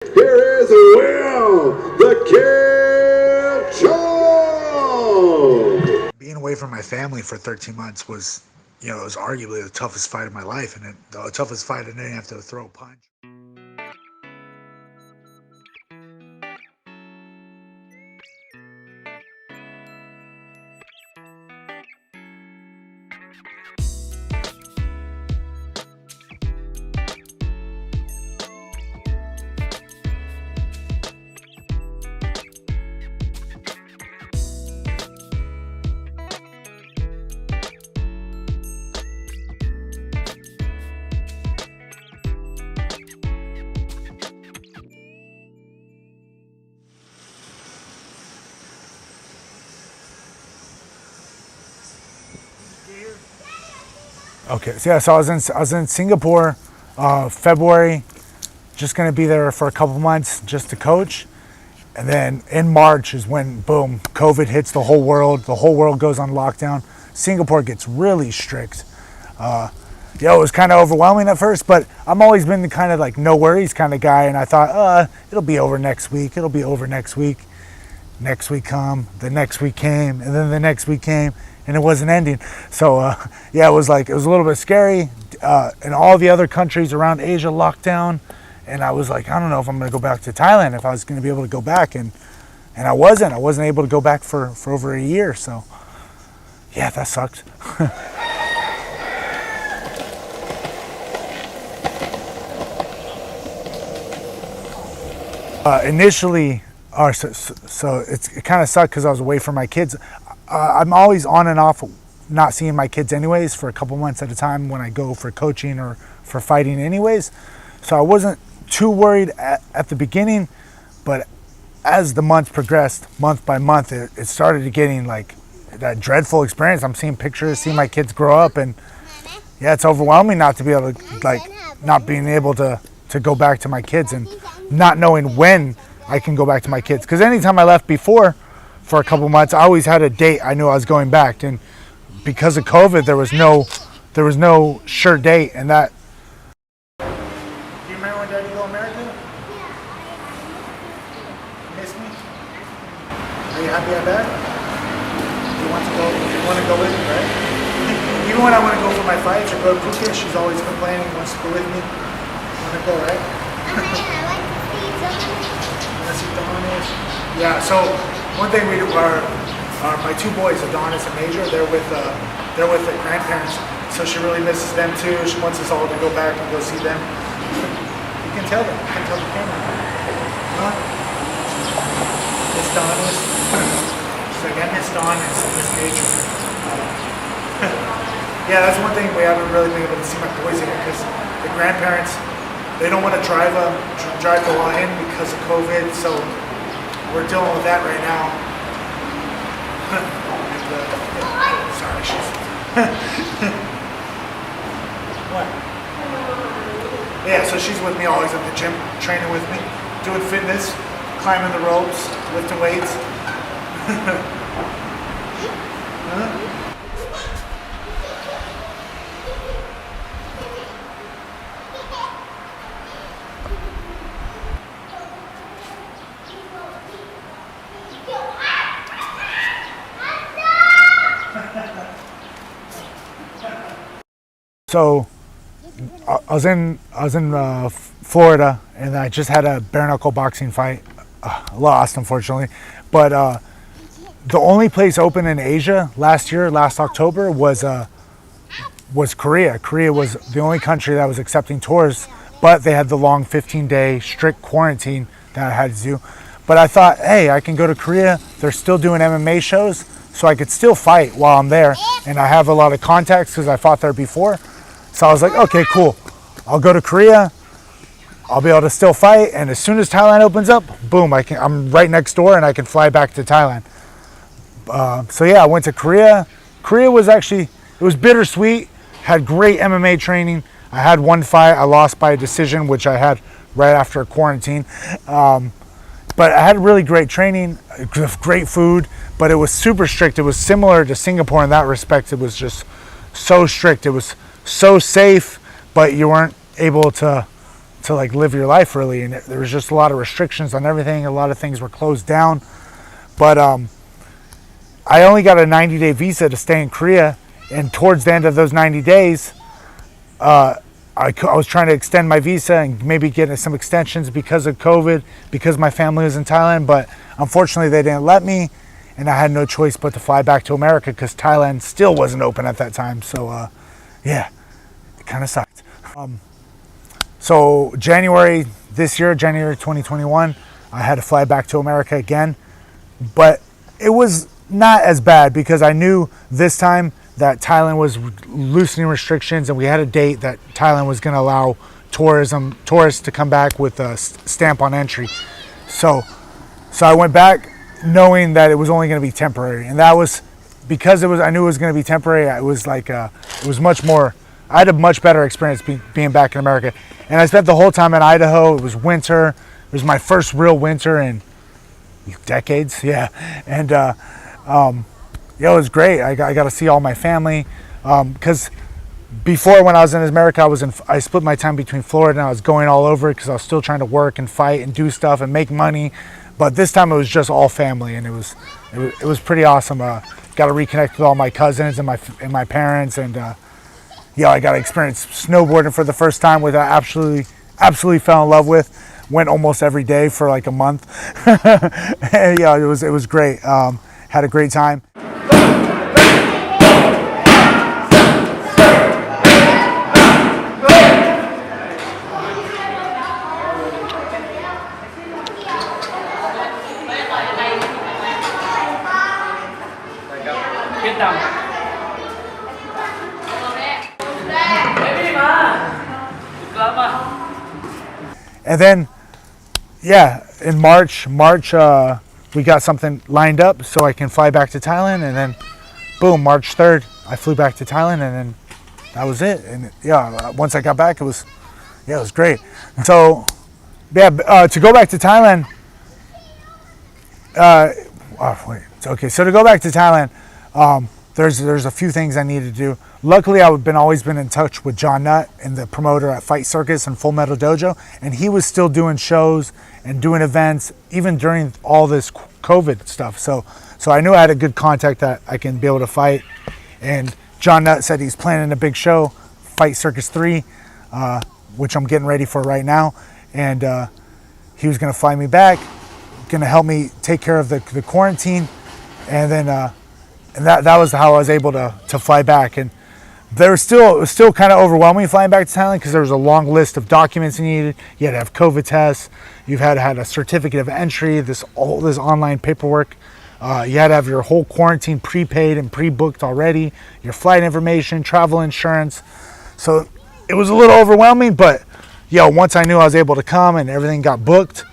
Here is Will, the Kid Chope. Being away from my family for 13 months was, it was arguably the toughest fight of my life, and the toughest fight I didn't have to throw a punch. Okay, so I was in Singapore, February, just gonna be there for a couple months just to coach, and then in March is when boom, COVID hits the whole world. The whole world goes on lockdown. Singapore gets really strict. It was kind of overwhelming at first, but I'm always been the kind of like no worries kind of guy, and I thought, it'll be over next week. It'll be over next week. Next week come, the next week came, and then the next week came, and it wasn't ending. So it was a little bit scary. And all the other countries around Asia locked down, and I was like, I don't know if I'm gonna go back to Thailand, if I was gonna be able to go back, and I wasn't able to go back for over a year. So yeah, that sucked. Initially, so it kind of sucked because I was away from my kids. I'm always on and off not seeing my kids anyways for a couple months at a time when I go for coaching or for fighting anyways. So I wasn't too worried at the beginning, but as the months progressed, month by month, it started getting like that dreadful experience. I'm seeing pictures, seeing my kids grow up, and yeah, it's overwhelming not to be able to, not being able to go back to my kids and not knowing when I can go back to my kids. Because anytime I left before for a couple months, I always had a date I knew I was going back, and because of COVID, there was no sure date, and that. Do you remember when Daddy go America? You miss me? Are you happy I'm back? You want to go? You want to go with me, right? Even when I want to go for my fights or go to Phuket, she's always complaining, wants to go with me. Want to go, right? Yeah, so one thing we do are my two boys, Adonis and Major, they're with the grandparents, so she really misses them too. She wants us all to go back and go see them. You can tell them, you can tell the camera. Huh? Miss Adonis. She's like, I miss Dawn and Miss Major. Yeah, that's one thing we haven't really been able to see my boys in, because the grandparents, they don't want to drive the law in because of COVID, so we're dealing with that right now. Sorry, she's. What? Yeah, so she's with me always at the gym, training with me, doing fitness, climbing the ropes, lifting weights. Huh? So I was in Florida, and I just had a bare knuckle boxing fight. Lost, unfortunately, but the only place open in Asia last October was Korea. Korea was the only country that was accepting tourists, but they had the long 15-day strict quarantine that I had to do. But I thought, hey, I can go to Korea. They're still doing MMA shows, so I could still fight while I'm there, and I have a lot of contacts because I fought there before. So I was like, okay, cool. I'll go to Korea. I'll be able to still fight, and as soon as Thailand opens up, boom, I'm right next door, and I can fly back to Thailand. So yeah, I went to Korea. Korea was it was bittersweet. Had great MMA training. I had one fight. I lost by a decision, which I had right after quarantine. But I had really great training, great food, but it was super strict. It was similar to Singapore in that respect. It was just so strict. It was so safe, but you weren't able to like live your life really, and there was just a lot of restrictions on everything. A lot of things were closed down, but I only got a 90-day visa to stay in Korea, and towards the end of those 90 days, I was trying to extend my visa and maybe get some extensions because of COVID, because my family was in Thailand, but unfortunately they didn't let me, and I had no choice but to fly back to America because Thailand still wasn't open at that time. So yeah, it kind of sucked. So January this year, January 2021, I had to fly back to America again, but it was not as bad because I knew this time that Thailand was loosening restrictions, and we had a date that Thailand was going to allow tourists to come back with a stamp on entry. So I went back knowing that it was only going to be temporary, and that was because I knew it was going to be temporary. It was like it was much more. I had a much better experience being back in America, and I spent the whole time in Idaho. It was winter. It was my first real winter in decades. Yeah, and yeah, it was great. I got to see all my family because before, when I was in America, I split my time between Florida, and I was going all over because I was still trying to work and fight and do stuff and make money. But this time it was just all family, and it was pretty awesome. Got to reconnect with all my cousins and my parents, and yeah, I got to experience snowboarding for the first time, which I absolutely fell in love with. Went almost every day for like a month. And yeah, it was great. Had a great time. And then, yeah, in March, we got something lined up so I can fly back to Thailand, and then, boom, March 3rd, I flew back to Thailand, and then that was it. And yeah, once I got back, it was great. So, yeah, to go back to Thailand, So to go back to Thailand, there's a few things I need to do. Luckily, I've always been in touch with John Nutt and the promoter at Fight Circus and Full Metal Dojo, and he was still doing shows and doing events even during all this COVID stuff. So I knew I had a good contact that I can be able to fight. And John Nutt said he's planning a big show, Fight Circus 3, which I'm getting ready for right now. And he was going to fly me back, going to help me take care of the quarantine, and then and that was how I was able to fly back. And it was still kind of overwhelming flying back to Thailand because there was a long list of documents you needed. You had to have COVID tests. You've had to have a certificate of entry. All this online paperwork. You had to have your whole quarantine prepaid and pre-booked already. Your flight information, travel insurance. So it was a little overwhelming, but once I knew I was able to come and everything got booked,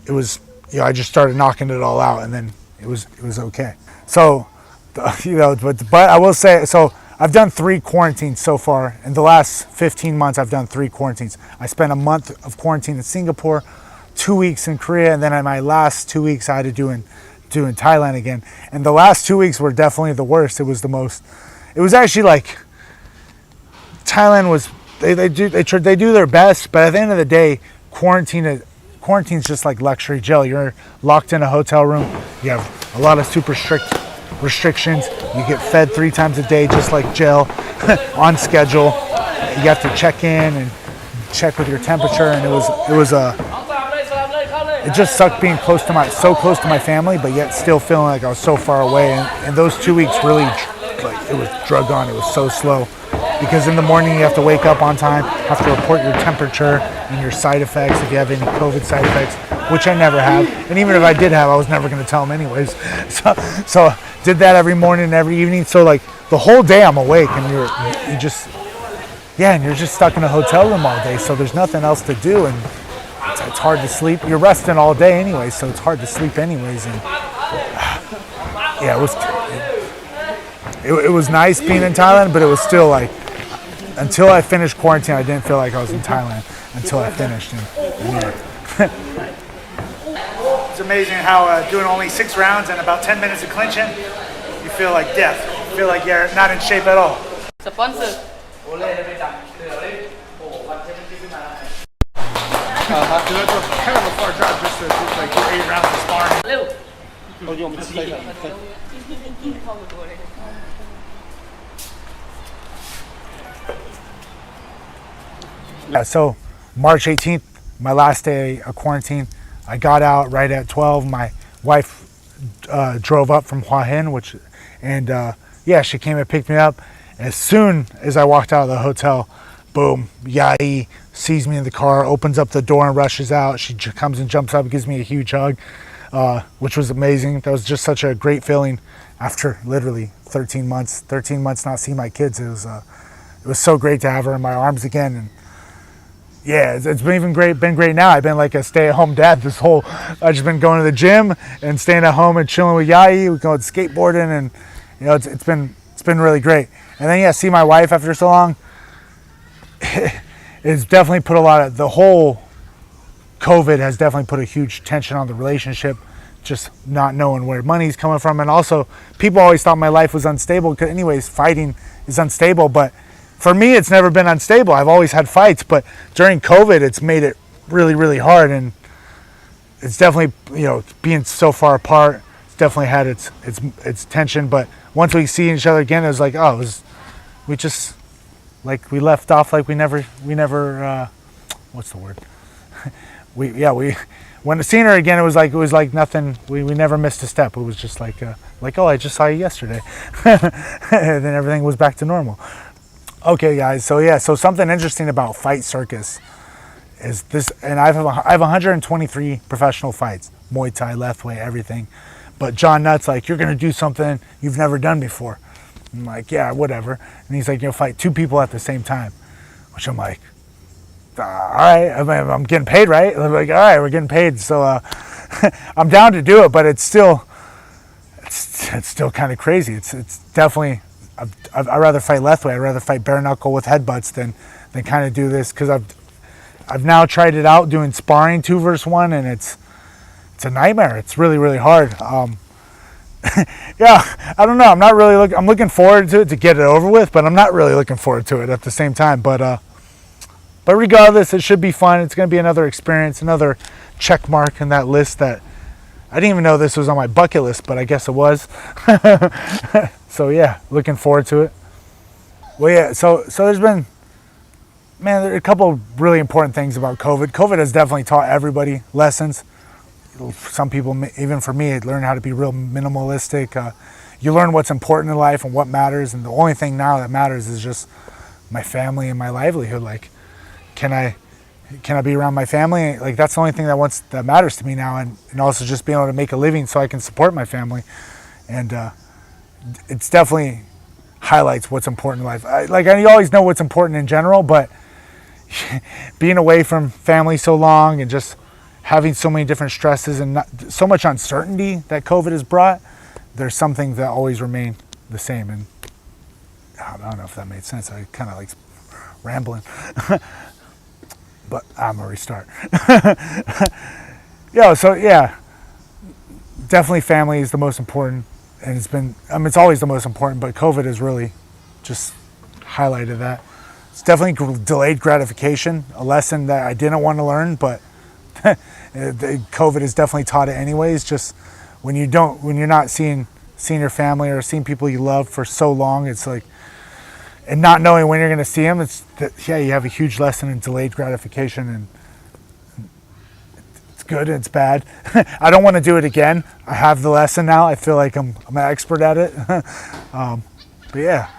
it was I just started knocking it all out, and then it was okay. So but I will say, so I've done 3 quarantines so far. In the last 15 months, I've done 3 quarantines. I spent a month of quarantine in Singapore, 2 weeks in Korea, and then in my last 2 weeks, I had to do in Thailand again. And the last 2 weeks were definitely the worst. It was actually like, Thailand was, they do their best, but at the end of the day, quarantine's just like luxury jail. You're locked in a hotel room. You have a lot of super strict restrictions. You get fed 3 times a day, just like jail, on schedule. You have to check in and check with your temperature, and it just sucked being so close to my family, but yet still feeling like I was so far away. And those 2 weeks really, it was drug on. It was so slow because in the morning you have to wake up on time, have to report your temperature and your side effects if you have any COVID side effects, which I never have. And even if I did have, I was never going to tell them anyways. So did that every morning and every evening. So like the whole day I'm awake, and you're just stuck in a hotel room all day. So there's nothing else to do, and it's hard to sleep. You're resting all day anyway, so it's hard to sleep anyways. And it was nice being in Thailand, but it was still like, until I finished quarantine, I didn't feel like I was in Thailand until I finished. It's amazing how doing only 6 rounds and about 10 minutes of clinching, you feel like death. You feel like you're not in shape at all. Sponsor So that's kind of a far drive just to like do 8 rounds of sparring. เร็ว Yeah, so March 18th, my last day of quarantine, I got out right at 12. My wife drove up from Hua Hin, yeah, she came and picked me up. As soon as I walked out of the hotel, boom, Yai sees me in the car, opens up the door and rushes out. She comes and jumps up, gives me a huge hug, which was amazing. That was just such a great feeling after literally 13 months not seeing my kids. It was so great to have her in my arms again. And yeah, it's been great now. I've been like a stay-at-home dad I've just been going to the gym and staying at home and chilling with Yai. We go skateboarding, and it's been really great. And then see my wife after so long. It's definitely put the whole COVID has definitely put a huge tension on the relationship, just not knowing where money's coming from. And also, people always thought my life was unstable because anyways, fighting is unstable, but for me, it's never been unstable. I've always had fights, but during COVID, it's made it really, really hard. And it's definitely, being so far apart, it's definitely had its tension. But once we see each other again, it was like, we just, like we left off like we never, what's the word? When seeing her again, it was like nothing. We never missed a step. It was just like, I just saw you yesterday. And then everything was back to normal. Okay, guys. So something interesting about Fight Circus is this, and I have 123 professional fights, Muay Thai, left way, everything. But John Nutt's like, you're gonna do something you've never done before. I'm like, yeah, whatever. And he's like, fight 2 people at the same time, which I'm like, all right. I'm getting paid, right? I'm like, all right, we're getting paid, so I'm down to do it. But it's still kind of crazy. It's definitely. I'd rather fight left way. I'd rather fight bare knuckle with headbutts than kind of do this, because I've now tried it out doing sparring 2 versus 1, and it's a nightmare. It's really, really hard. Yeah, I don't know. I'm not really I'm looking forward to it to get it over with, but I'm not really looking forward to it at the same time. But regardless, it should be fun. It's going to be another experience, another check mark in that list that I didn't even know this was on my bucket list, but I guess it was. So yeah, looking forward to it. Well, yeah, so there's been, there are a couple of really important things about COVID. COVID has definitely taught everybody lessons. Some people, even for me, learn how to be real minimalistic. You learn what's important in life and what matters, and the only thing now that matters is just my family and my livelihood. Like, can I be around my family? Like, that's the only thing that matters to me now, and also just being able to make a living so I can support my family. And it's definitely highlights what's important in life. You always know what's important in general, but being away from family so long and just having so many different stresses and so much uncertainty that COVID has brought, there's some things that always remain the same. And I don't know if that made sense. I kind of like rambling. But I'm gonna restart. Definitely family is the most important, and it's always the most important, but COVID has really just highlighted that. It's definitely delayed gratification, a lesson that I didn't want to learn, but COVID has definitely taught it anyways. Just when you're not seeing your family or seeing people you love for so long, it's like, and not knowing when you're going to see them, you have a huge lesson in delayed gratification, and it's good and it's bad. I don't want to do it again. I have the lesson now. I feel like I'm an expert at it. But yeah.